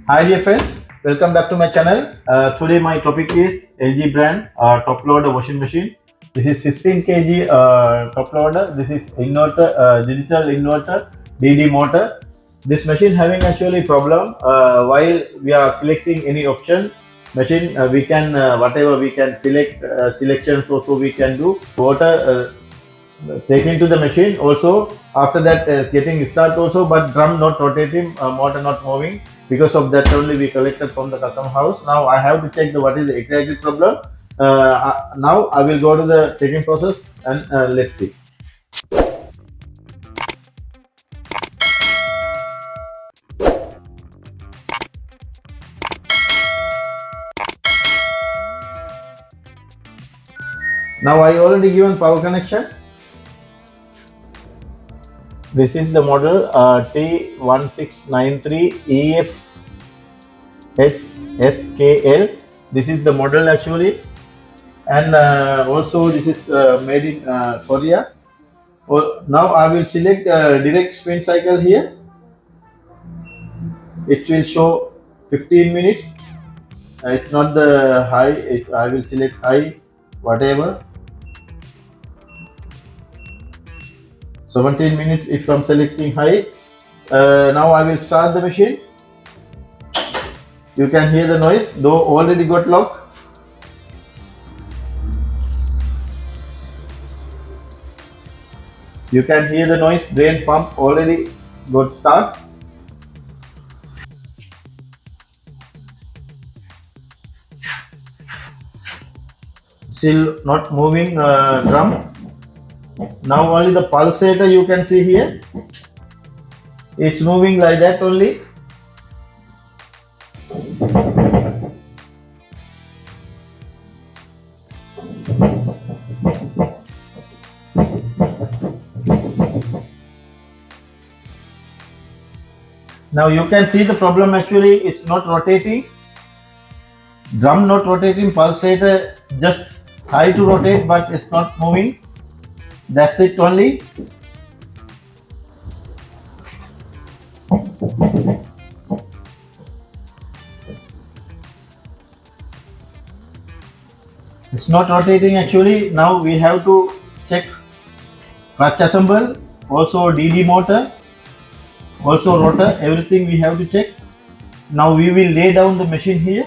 Hi dear friends, welcome back to my channel. Today my topic is LG brand top loader washing machine. This is 16 kg top loader. This is inverter, digital inverter, DD motor. This machine having actually problem while we are selecting any option. Machine we can whatever we can select selections also we can do. Water taken to the machine also after that getting start also, but drum not rotating, motor not moving. Because of that only we collected from the custom house. Now I have to check the what is the exact problem. Now I will go to the taking process and let's see. Now I already given power connection. This is the model T1693EFHSKL. This is the model actually, and also this is made in Korea. Now I will select direct spin cycle here. It will show 15 minutes. It's not the high. I will select high, whatever. 17 minutes if I'm selecting high. Now I will start the machine. You can hear the noise, though already got locked. You can hear the noise. Drain pump already got start. Still not moving drum. Now only the pulsator you can see here. It's moving like that only. Now you can see the problem actually is not rotating. Drum not rotating, pulsator just try to rotate but it's not moving. That's it only. It's not rotating actually. Now we have to check clutch assemble, also DD motor, also rotor, everything we have to check. Now we will lay down the machine here.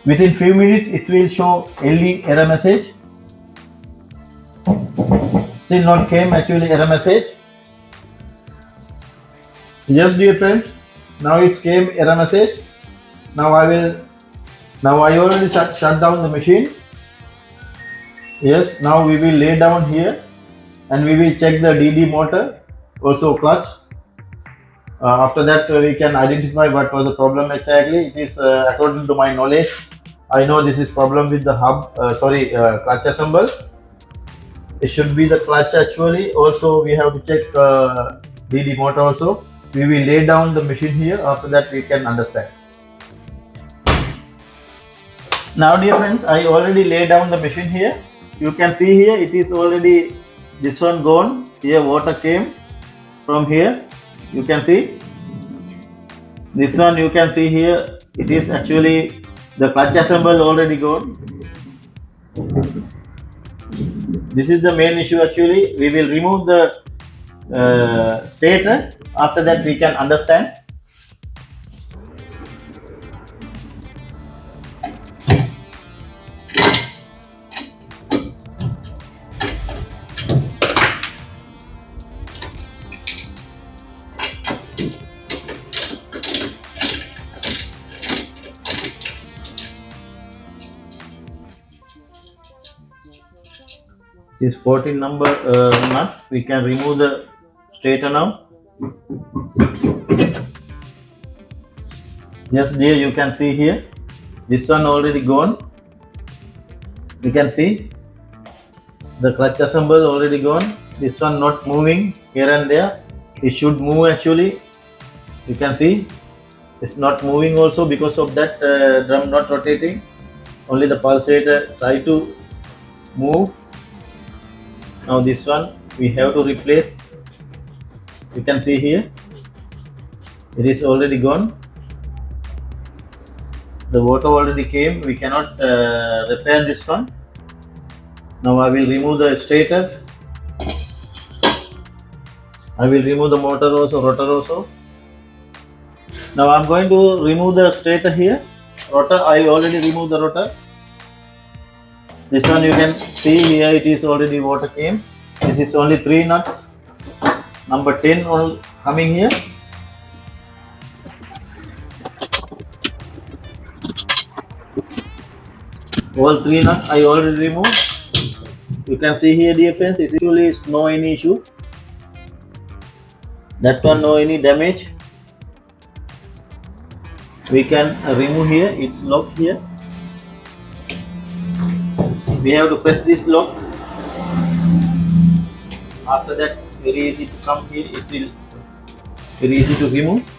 Within few minutes it will show LE error message. Still not came actually error message. Yes dear friends, now it came error message. Now I already shut down the machine. Yes, now we will lay down here and we will check the DD motor, also clutch. After that we can identify what was the problem exactly. It is according to my knowledge. I know this is problem with the hub, clutch assemble. It should be the clutch actually. Also we have to check DD motor also. We will lay down the machine here. After that we can understand. Now dear friends, I already laid down the machine here. You can see here it is already this one gone. Here water came from here. You can see this one. You can see here it is actually the clutch assemble already gone. This is the main issue actually. We will remove the stator. After that we can understand. This 14 number nut, we can remove the stator now. Yes dear, you can see here this one already gone. You can see the clutch assemble already gone. This one not moving here and there. It should move actually. You can see it's not moving also because of that drum not rotating. Only the pulsator try to move. Now this one we have to replace. You can see here It is already gone. The water already came. We cannot repair this one. Now I will remove the stator. I will remove the motor also, rotor also. Now I am going to remove the stator here. Rotor, I already removed the rotor. This one you can see here, it is already water came. This is only 3 nuts. Number 10 all coming here. All 3 nuts I already removed. You can see here, dear friends, it actually is no any issue. That one no any damage. We can remove here, it's locked here. We have to press this lock. After that, very easy to come here. It will very easy to remove.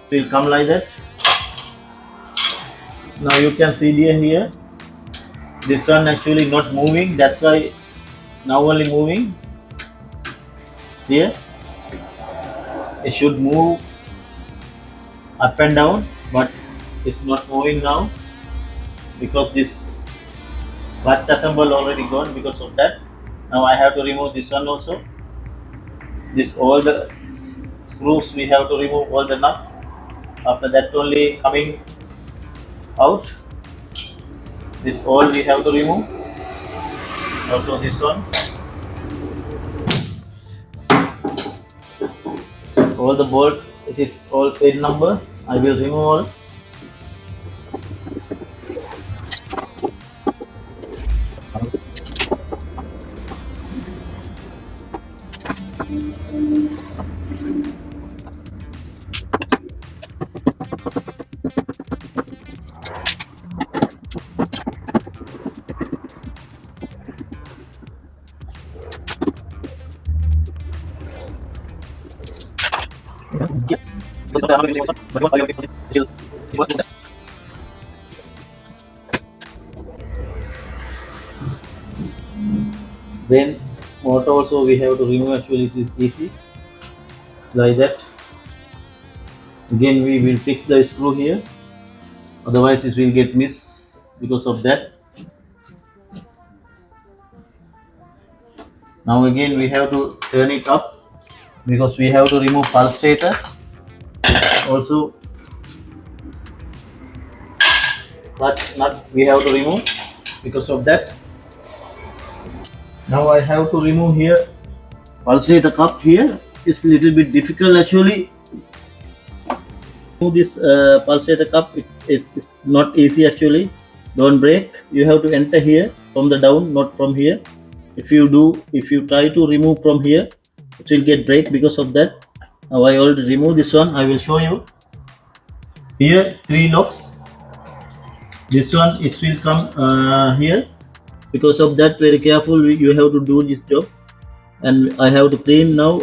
It will come like that. Now you can see here. This one actually not moving. That's why now only moving. Here, it should move up and down, but it's not moving now because this clutch assemble already gone because of that. Now I have to remove this one also. This all the screws we have to remove all the nuts. After that only coming out. This all we have to remove. Also this one. All the bolt, it is all pin number. I will remove all. Then motor also we have to remove, actually it is easy. It's like that. Again we will fix the screw here, otherwise it will get missed because of that. Now again we have to turn it up because we have to remove pulsator. Also clutch nut we have to remove because of that. Now I have to remove here pulsator cup here. It's little bit difficult actually. Remove this pulsator cup. It's not easy actually. Don't break. You have to enter here from the down, not from here. If you try to remove from here, it will get break because of that. Now I already remove this one. I will show you. Here 3 locks. This one it will come here. Because of that, very careful. You have to do this job. And I have to clean now.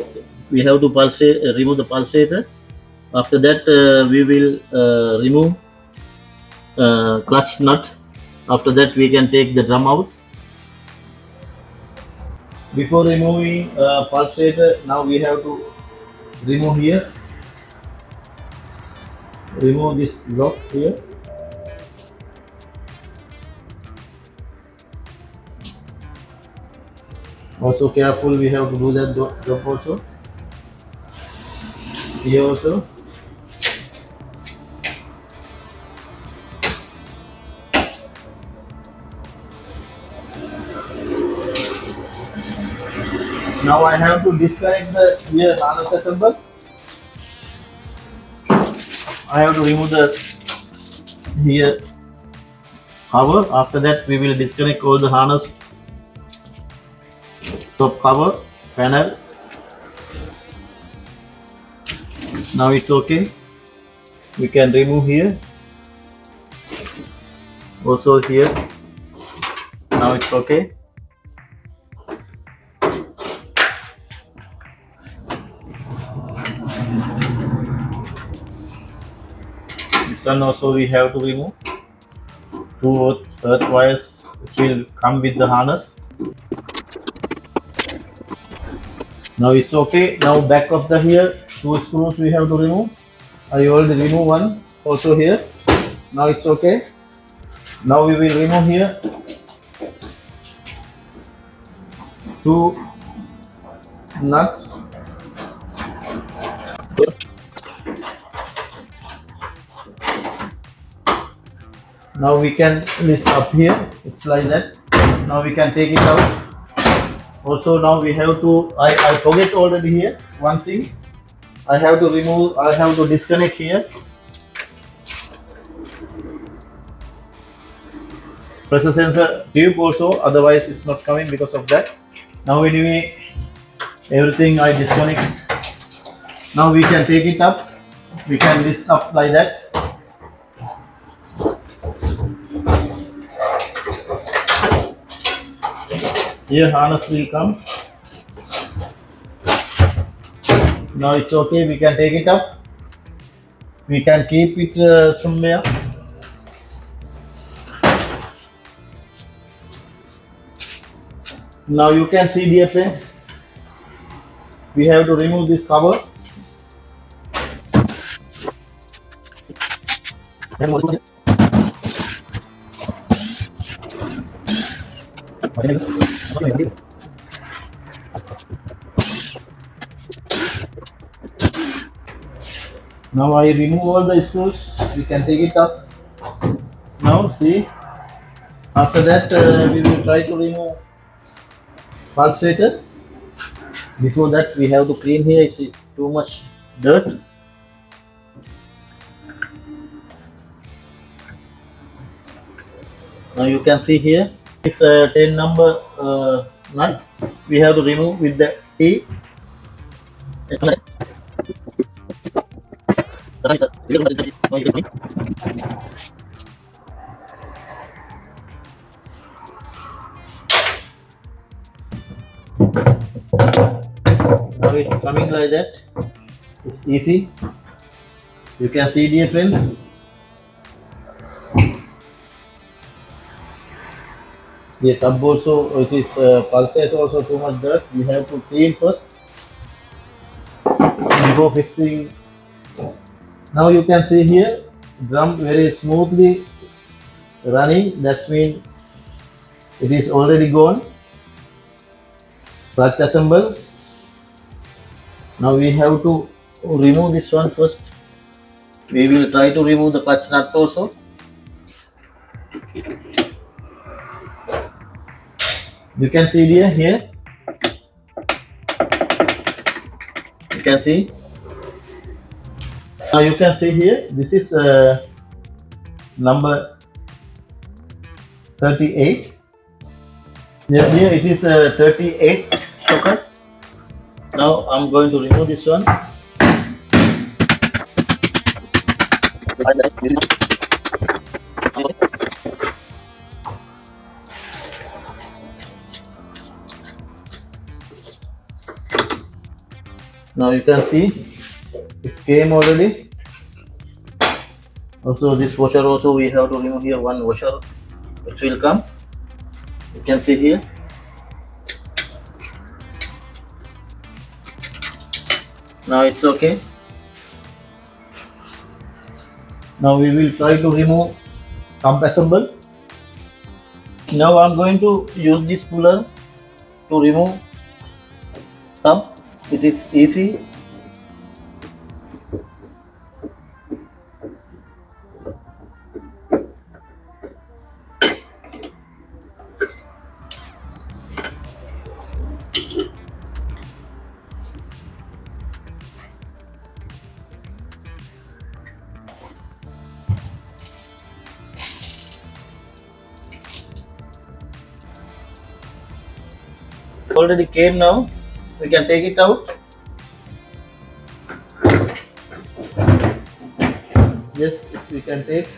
We have to remove the pulsator. After that, we will remove clutch nut. After that, we can take the drum out. Before removing pulsator, now we have to remove here. Remove this lock here. Also careful, we have to do that job also. Here also. Now I have to disconnect the here harness assemble. I have to remove the here cover. After that we will disconnect all the harness top cover panel. Now it's okay. We can remove here. Also here. Now it's okay. This one also we have to remove. 2 earth wires which will come with the harness. Now it's okay. Now back of the here 2 screws we have to remove. I already remove one also here. Now it's okay. Now we will remove here two nuts. Now we can list up here. It's like that. Now we can take it out. Also now we have to. I forget already here one thing. I have to remove. I have to disconnect here. Pressure sensor tube also. Otherwise it's not coming because of that. Now anyway, everything I disconnect. Now we can take it up. We can list up like that. Here harness will come. Now it's okay. We can take it up. We can keep it somewhere. Now you can see, dear friends, we have to remove this cover. Now I remove all the screws. We can take it up. Now see. After that, we will try to remove pulsator. Before that, we have to clean here. I see too much dirt. Now you can see here. This 10 number nut. We have to remove with the T. Now it's coming like that. It's easy. You can see, dear friend. The tub also, which is pulsate also too much dirt. We have to clean first before fixing. Now you can see here, drum very smoothly running. That means it is already gone. Clutch assemble. Now we have to remove this one first. We will try to remove the clutch nut also. You can see here. You can see. Now you can see here. This is number 38. Here it is 38 socket. Now I'm going to remove this one. Now you can see it came already. Also this washer also we have to remove here, one washer which will come. You can see here. Now it's okay. Now we will try to remove pump assemble. Now I'm going to use this puller to remove pump. It is easy. Already came. Now we can take it out. Yes, we can take.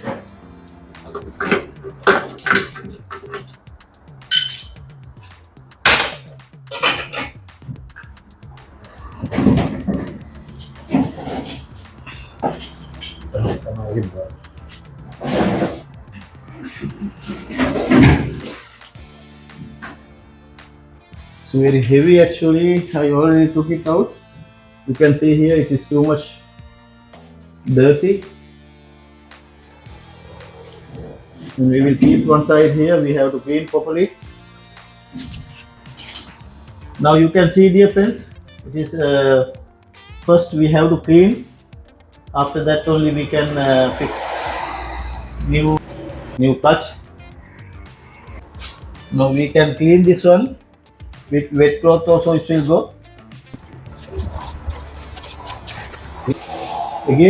It's very heavy actually. I already took it out. You can see here it is too much dirty. And we will keep one side here. We have to clean properly. Now you can see, dear friends, it is first we have to clean. After that only we can fix new clutch. Now we can clean this one with wet cloth also. It will go. Again